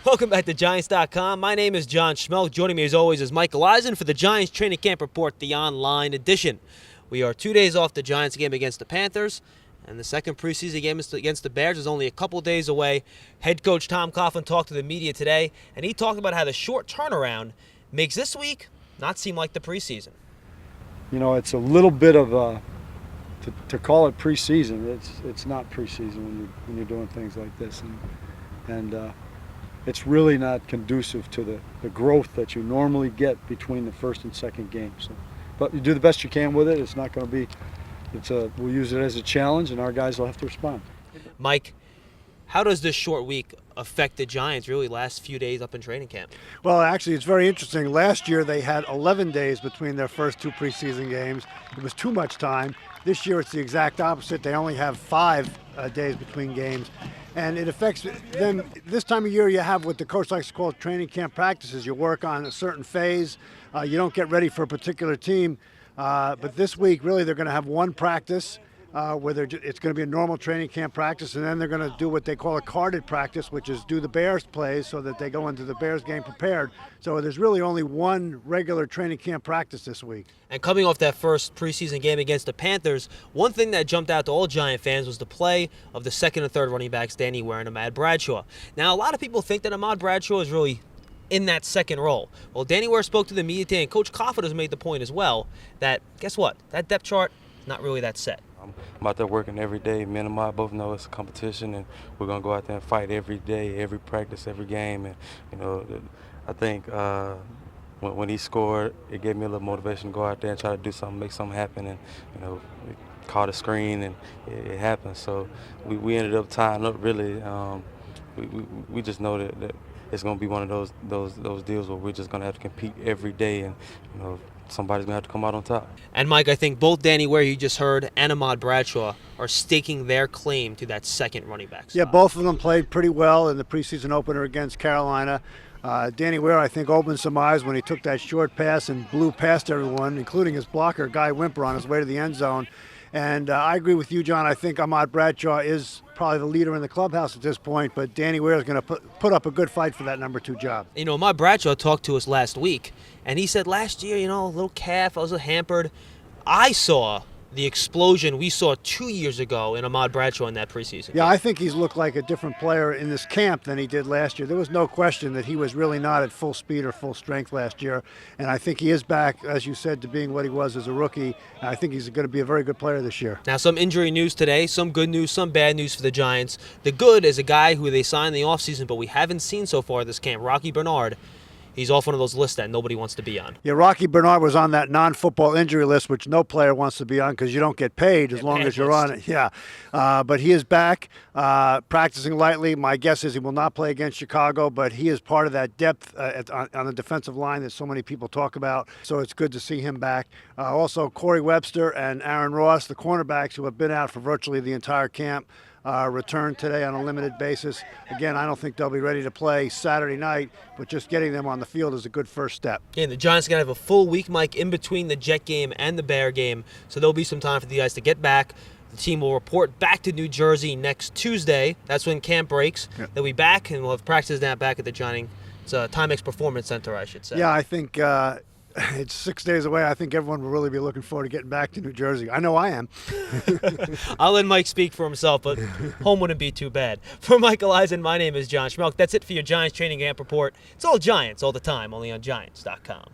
Welcome back to Giants.com. My name is John Schmelk. Joining me as always is Michael Eisen for the Giants Training Camp Report, the online edition. We are 2 days off the Giants game against the Panthers, and the second preseason game against the Bears is only a couple days away. Head coach Tom Coughlin talked to the media today, and he talked about how the short turnaround makes this week not seem like the preseason. You know, it's a little bit of a, to call it preseason, it's not preseason when you're doing things like this. And it's really not conducive to the growth that you normally get between the first and second game. So, but you do the best you can with it. It's not going to be, we'll use it as a challenge, and our guys will have to respond. Mike, how does this short week affect the Giants really last few days up in training camp? Well, actually, it's very interesting. Last year, they had 11 days between their first two preseason games. It was too much time. This year, it's the exact opposite. They only have 5 days between games. And it affects them. This time of year, you have what the coach likes to call training camp practices. You work on a certain phase. You don't get ready for a particular team. But this week, really, they're going to have one practice where it's going to be a normal training camp practice, and then they're going to do what they call a carded practice, which is do the Bears plays so that they go into the Bears game prepared. So there's really only one regular training camp practice this week. And coming off that first preseason game against the Panthers, one thing that jumped out to all Giant fans was the play of the second and third running backs, Danny Ware and Ahmad Bradshaw. Now, a lot of people think that Ahmad Bradshaw is really in that second role. Well, Danny Ware spoke to the media today, and Coach Coughlin has made the point as well that, guess what, that depth chart is not really that set. I'm out there working every day. Me and Ahmad both know it's a competition, and we're going to go out there and fight every day, every practice, every game. And, you know, I think when he scored, it gave me a little motivation to go out there and try to do something, make something happen. And, you know, we caught a screen, and it happened. So we ended up tying up, really. We just know that it's going to be one of those deals where we're just going to have to compete every day, and, you know, somebody's going to have to come out on top. And, Mike, I think both Danny Ware, you just heard, and Ahmad Bradshaw are staking their claim to that second running back spot. Yeah, both of them played pretty well in the preseason opener against Carolina. Danny Ware, I think, opened some eyes when he took that short pass and blew past everyone, including his blocker, Guy Wimper, on his way to the end zone. And I agree with you, John. I think Ahmad Bradshaw is probably the leader in the clubhouse at this point, but Danny Ware is going to put up a good fight for that number 2 job. You know, Ahmad Bradshaw talked to us last week, and he said last year, you know, a little calf, I was hampered. I saw the explosion we saw 2 years ago in Ahmad Bradshaw in that preseason. Yeah, I think he's looked like a different player in this camp than he did last year. There was no question that he was really not at full speed or full strength last year, and I think he is back, as you said, to being what he was as a rookie. And I think he's going to be a very good player this year. Now, some injury news today, some good news, some bad news for the Giants. The good is a guy who they signed in the offseason, but we haven't seen so far this camp, Rocky Bernard. He's off one of those lists that nobody wants to be on. Yeah, Rocky Bernard was on that non-football injury list, which no player wants to be on because you don't get paid as long as you're on it. Yeah, but he is back, practicing lightly. My guess is he will not play against Chicago, but he is part of that depth on the defensive line that so many people talk about. So it's good to see him back. Also, Corey Webster and Aaron Ross, the cornerbacks who have been out for virtually the entire camp, returned today on a limited basis. Again, I don't think they'll be ready to play Saturday night, but just getting them on the field is a good first step. Yeah, and the Giants are going to have a full week, Mike, in between the Jet game and the Bear game, so there'll be some time for the guys to get back. The team will report back to New Jersey next Tuesday. That's when camp breaks. Yep. They'll be back, and we'll have practice now back at the Timex Performance Center, I should say. Yeah, I think it's 6 days away. I think everyone will really be looking forward to getting back to New Jersey. I know I am. I'll let Mike speak for himself, but home wouldn't be too bad. For Michael Eisen, my name is John Schmelk. That's it for your Giants Training Camp Report. It's all Giants all the time, only on Giants.com.